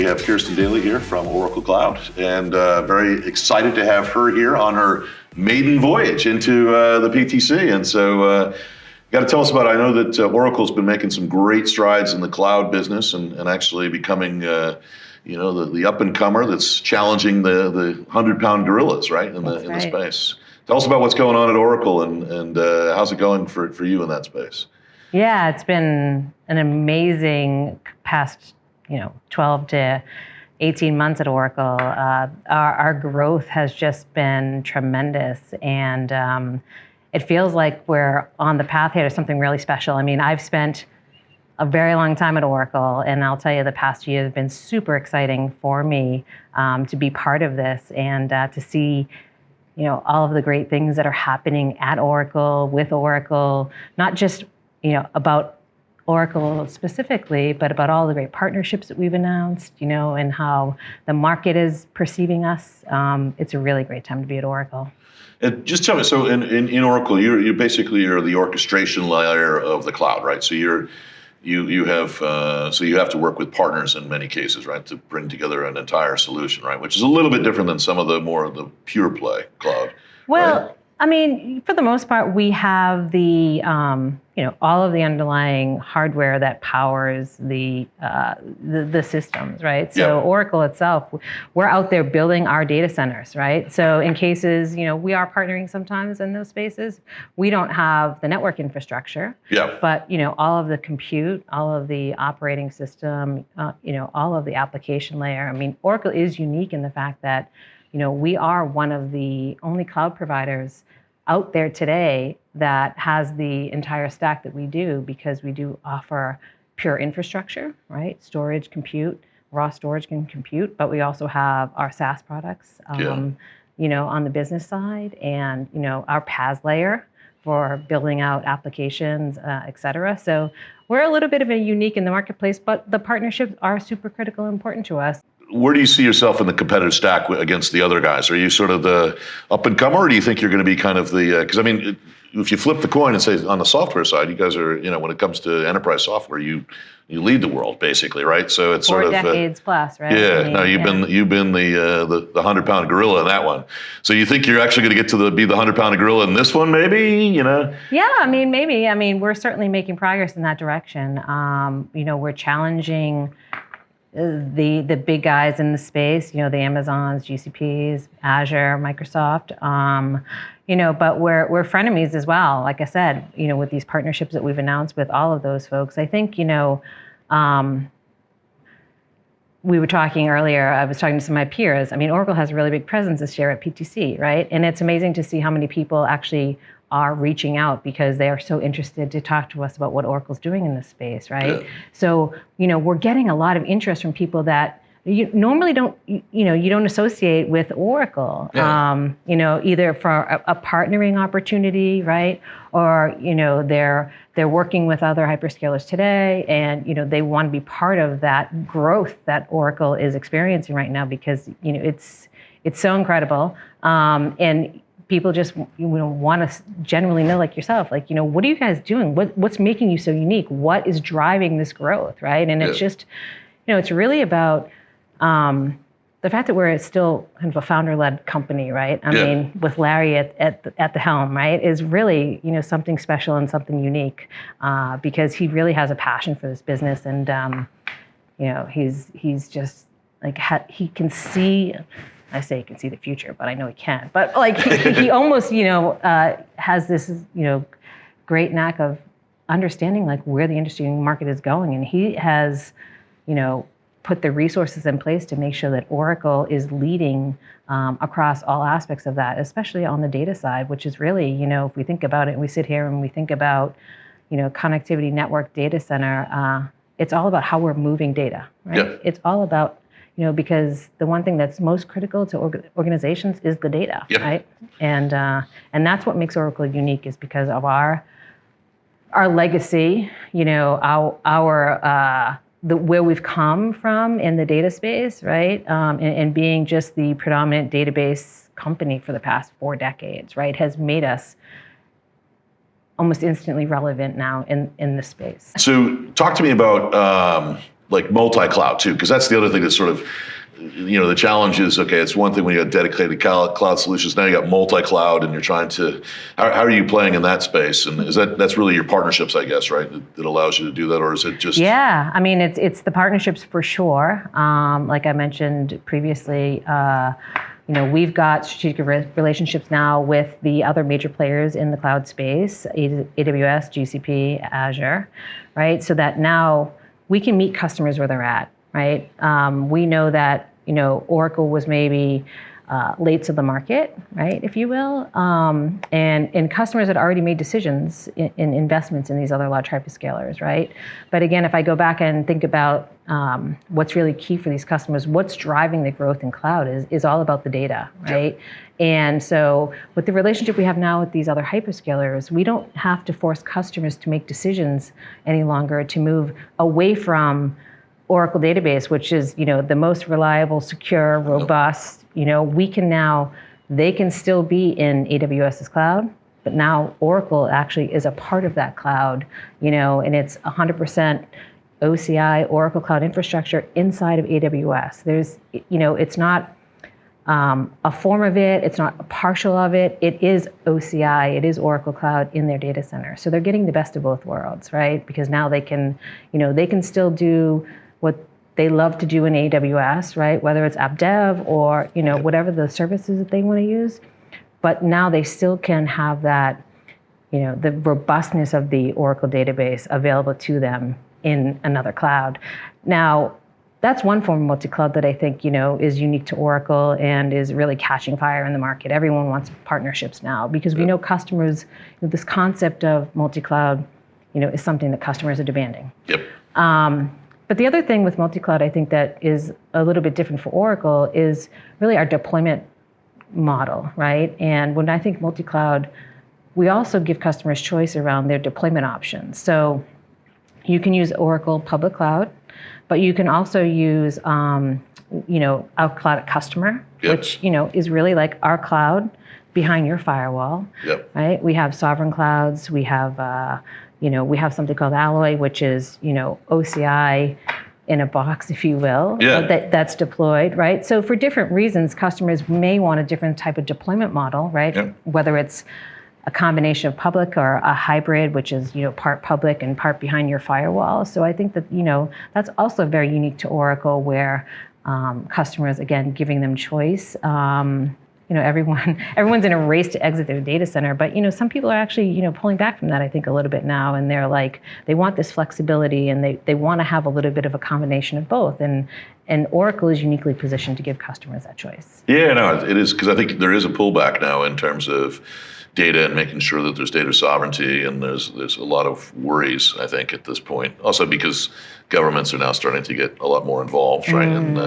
We have Kristin Daly here from Oracle Cloud, and very excited to have her here on her maiden voyage into the PTC. And so, got to tell us about it. I know that Oracle's been making some great strides in the cloud business and actually becoming, the up-and-comer that's challenging the 100-pound gorillas, right, in the space. Tell us about what's going on at Oracle and how's it going for you in that space? Yeah, it's been an amazing past 12 to 18 months at Oracle. Our growth has just been tremendous, and it feels like we're on the path here to something really special. I mean, I've spent a very long time at Oracle, and I'll tell you the past year has been super exciting for me to be part of this and to see all of the great things that are happening at Oracle, with Oracle, not just about Oracle specifically, but about all the great partnerships that we've announced, and how the market is perceiving us. It's a really great time to be at Oracle. And just tell me, so in Oracle, you basically are the orchestration layer of the cloud, right? So you have to work with partners in many cases, right, to bring together an entire solution, right? Which is a little bit different than some of the more of the pure play cloud. Well, right? I mean, for the most part, we have the all of the underlying hardware that powers the systems, right? So Oracle itself, we're out there building our data centers, right? So in cases, we are partnering sometimes in those spaces. We don't have the network infrastructure, but all of the compute, all of the operating system, all of the application layer. I mean, Oracle is unique in the fact that we are one of the only cloud providers out there today that has the entire stack that we do, because we do offer pure infrastructure, right? Storage, compute, raw storage and compute, but we also have our SaaS products, on the business side, and our PaaS layer for building out applications, et cetera. So we're a little bit of a unique in the marketplace, but the partnerships are super critical and important to us. Where do you see yourself in the competitive stack against the other guys? Are you sort of the up-and-comer, or do you think you're going to be kind of the, because I mean, if you flip the coin and say on the software side, you guys are, when it comes to enterprise software, you lead the world basically, right? So it's sort of 4 decades plus, right? Yeah, I mean, you've been the 100-pound gorilla in that one. So you think you're actually going to get to be the 100-pound gorilla in this one, maybe? Yeah, I mean, maybe. I mean, we're certainly making progress in that direction. We're challenging the big guys in the space, the Amazons, GCPs, Azure, Microsoft, but we're frenemies as well. Like I said, with these partnerships that we've announced with all of those folks, I think, we were talking earlier, I was talking to some of my peers. I mean, Oracle has a really big presence this year at PTC, right? And it's amazing to see how many people actually are reaching out because they are so interested to talk to us about what Oracle's doing in this space, right? Yeah. So, we're getting a lot of interest from people that you normally don't, you don't associate with Oracle, either for a partnering opportunity, right? Or, they're working with other hyperscalers today, and, they want to be part of that growth that Oracle is experiencing right now because, it's so incredible. And people just want to generally know, like yourself, like, what are you guys doing? What's making you so unique? What is driving this growth, right? And it's just, it's really about the fact that we're still kind of a founder-led company, right? I mean, with Larry at the helm, right, is really, something special and something unique because he really has a passion for this business, and he's just like he can see. I say he can see the future, but I know he can't. But like he almost, has this, great knack of understanding like where the industry and market is going, and he has, put the resources in place to make sure that Oracle is leading across all aspects of that, especially on the data side, which is really, if we think about it, and we sit here and we think about, connectivity, network, data center. It's all about how we're moving data, right? Yeah. It's all about because the one thing that's most critical to organizations is the data, right? And that's what makes Oracle unique, is because of our legacy, where we've come from in the data space, right? And being just the predominant database company for the past 4 decades, right, has made us almost instantly relevant now in the space. So talk to me about like multi-cloud too, because that's the other thing that's sort of, the challenge is, okay, it's one thing when you got dedicated cloud solutions, now you got multi-cloud and you're trying to, how are you playing in that space? And that's really your partnerships, I guess, right? That allows you to do that, or is it just? Yeah, I mean, it's the partnerships for sure. Like I mentioned previously, we've got strategic relationships now with the other major players in the cloud space, AWS, GCP, Azure, right? So that now we can meet customers where they're at, right? We know that, Oracle was maybe late to the market, right, if you will, and customers had already made decisions in investments in these other large hyperscalers, right? But again, if I go back and think about what's really key for these customers, what's driving the growth in cloud is all about the data, right? And so with the relationship we have now with these other hyperscalers, we don't have to force customers to make decisions any longer to move away from Oracle database, which is, the most reliable, secure, robust. We can now, they can still be in AWS's cloud, but now Oracle actually is a part of that cloud, and it's 100% OCI, Oracle Cloud Infrastructure inside of AWS. There's, it's not a form of it, it's not a partial of it. It is OCI, it is Oracle Cloud in their data center. So they're getting the best of both worlds, right? Because now they can, they can still do what they love to do in AWS, right? Whether it's app dev or, whatever the services that they want to use. But now they still can have that, the robustness of the Oracle database available to them in another cloud. Now, that's one form of multi-cloud that I think, is unique to Oracle and is really catching fire in the market. Everyone wants partnerships now because we know customers, this concept of multi-cloud, is something that customers are demanding. Yep. But the other thing with multi-cloud, I think that is a little bit different for Oracle is really our deployment model, right? And when I think multi-cloud, we also give customers choice around their deployment options. So you can use Oracle Public Cloud, but you can also use, our Cloud at Customer, which, is really like our cloud behind your firewall, right? We have sovereign clouds. We have, we have something called Alloy, which is, OCI in a box, if you will, that's deployed, right? So for different reasons, customers may want a different type of deployment model, right? Yep. Whether it's a combination of public or a hybrid, which is, part public and part behind your firewall. So I think that, that's also very unique to Oracle where customers, again, giving them choice. Everyone's in a race to exit their data center, but some people are actually pulling back from that, I think, a little bit now, and they're like, they want this flexibility and they want to have a little bit of a combination of both, and Oracle is uniquely positioned to give customers that choice. Yeah, no, it is, because I think there is a pullback now in terms of data and making sure that there's data sovereignty, and there's a lot of worries, I think, at this point. Also because governments are now starting to get a lot more involved, right? And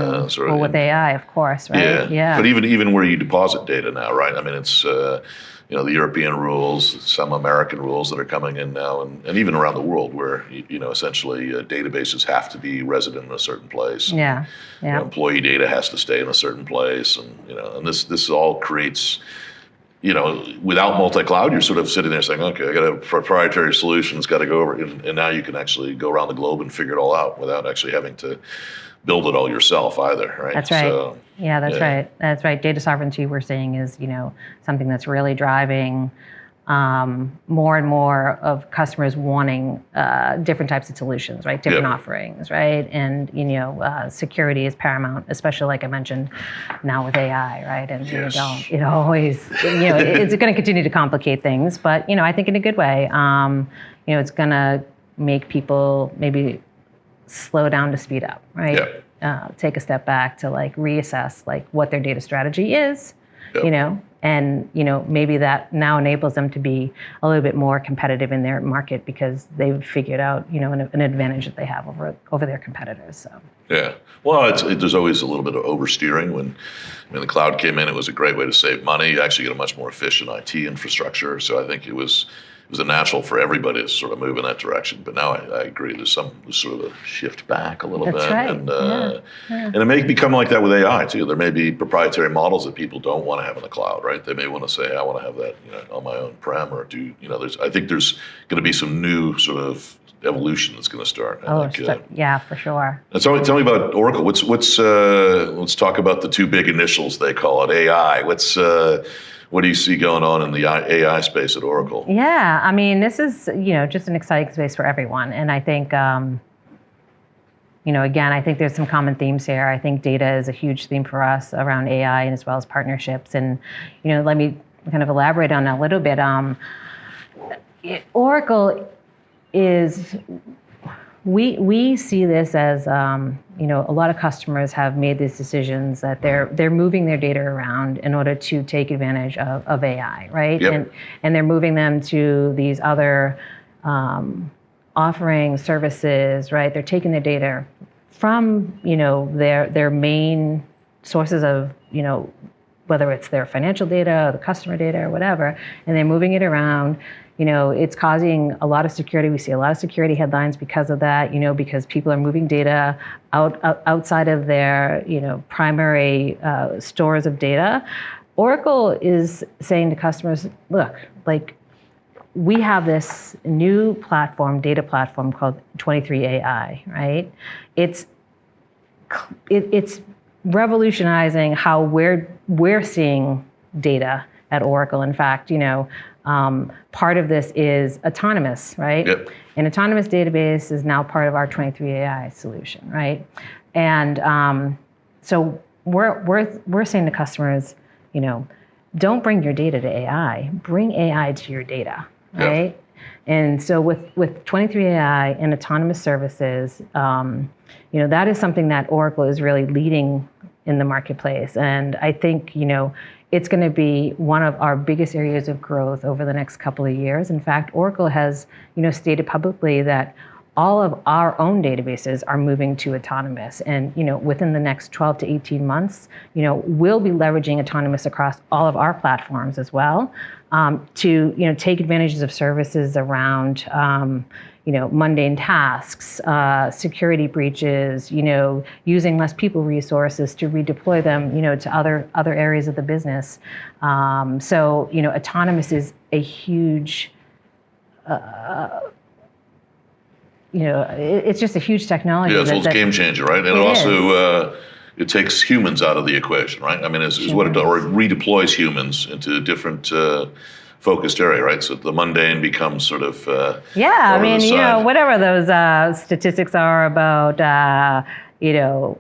with AI, of course, right? Yeah. But even where you deposit data now, right? I mean, it's the European rules, some American rules that are coming in now, and even around the world where essentially databases have to be resident in a certain place. Yeah. Employee data has to stay in a certain place, and this all creates. Without multi-cloud, you're sort of sitting there saying, okay, I got a proprietary solution, it's got to go over, and now you can actually go around the globe and figure it all out without actually having to build it all yourself either, right? That's right. So, right. That's right. Data sovereignty, we're seeing, is, something that's really driving more and more of customers wanting different types of solutions, right? Different offerings, right? And security is paramount, especially like I mentioned now with AI, right? And it always, it's going to continue to complicate things, but I think in a good way. It's going to make people maybe slow down to speed up, right? Take a step back to reassess what their data strategy is, and maybe that now enables them to be a little bit more competitive in their market because they've figured out an advantage that they have over their competitors. So well, there's always a little bit of oversteering. When the cloud came in, it was a great way to save money. You actually get a much more efficient IT infrastructure. So I think it was a natural for everybody to sort of move in that direction. But now I agree, there's sort of a shift back a little bit. Right. And it may become like that with AI too. There may be proprietary models that people don't want to have in the cloud, right? They may want to say, I want to have that on my own prem, or I think there's going to be some new sort of evolution that's going to start. Yeah, for sure. And so tell me about Oracle. Let's talk about the two big initials they call it, AI. What do you see going on in the AI space at Oracle? Yeah, I mean, this is, just an exciting space for everyone. And I think, again, I think there's some common themes here. I think data is a huge theme for us around AI and as well as partnerships. And, let me kind of elaborate on that a little bit. Oracle is, we see this as, a lot of customers have made these decisions that they're moving their data around in order to take advantage of AI, right? Yep. And they're moving them to these other offering services, right? They're taking their data from, their main sources of, whether it's their financial data or the customer data or whatever, and they're moving it around. It's causing a lot of security. We see a lot of security headlines because of that, because people are moving data outside of their, primary stores of data. Oracle is saying to customers, look, we have this new data platform called 23AI, right? It's revolutionizing how we're seeing data at Oracle. In fact, part of this is autonomous, right? Yep. An autonomous database is now part of our 23AI solution, right? And so we're saying to customers, don't bring your data to AI, bring AI to your data, right? Yep. And so with 23AI and autonomous services, that is something that Oracle is really leading in the marketplace. And I think, it's going to be one of our biggest areas of growth over the next couple of years. In fact, Oracle has, stated publicly that all of our own databases are moving to autonomous. And, within the next 12 to 18 months, we'll be leveraging autonomous across all of our platforms as well, to, take advantages of services around, mundane tasks, security breaches, using less people resources to redeploy them, to other areas of the business. So, autonomous is a huge, it's just a huge technology. Yeah, it's a game changer, right? And it also it takes humans out of the equation, right? I mean, is what it does, or it redeploys humans into different focused area, right? So the mundane becomes sort of whatever those statistics are about,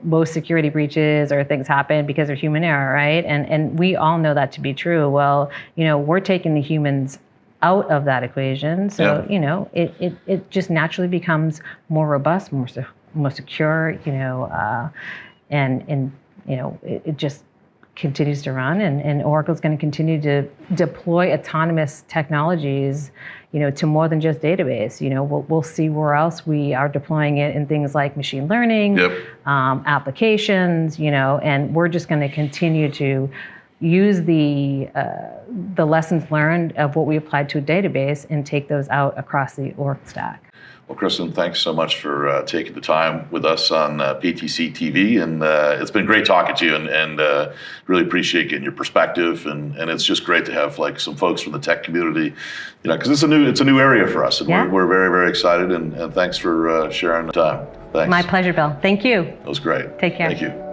most security breaches or things happen because of human error, right? And we all know that to be true. Well, we're taking the humans out of that equation, so it just naturally becomes more robust, more secure, and it just continues to run, and Oracle's going to continue to deploy autonomous technologies, to more than just database. We'll see where else we are deploying it in things like machine learning, applications, and we're just going to continue to use the lessons learned of what we applied to a database and take those out across the Oracle stack. Well, Kristin, thanks so much for taking the time with us on PTC TV, and it's been great talking to you, and really appreciate getting your perspective, and it's just great to have some folks from the tech community, because it's a new area for us, and we're very, very excited, and thanks for sharing the time. Thanks. My pleasure, Bill. Thank you. That was great. Take care. Thank you.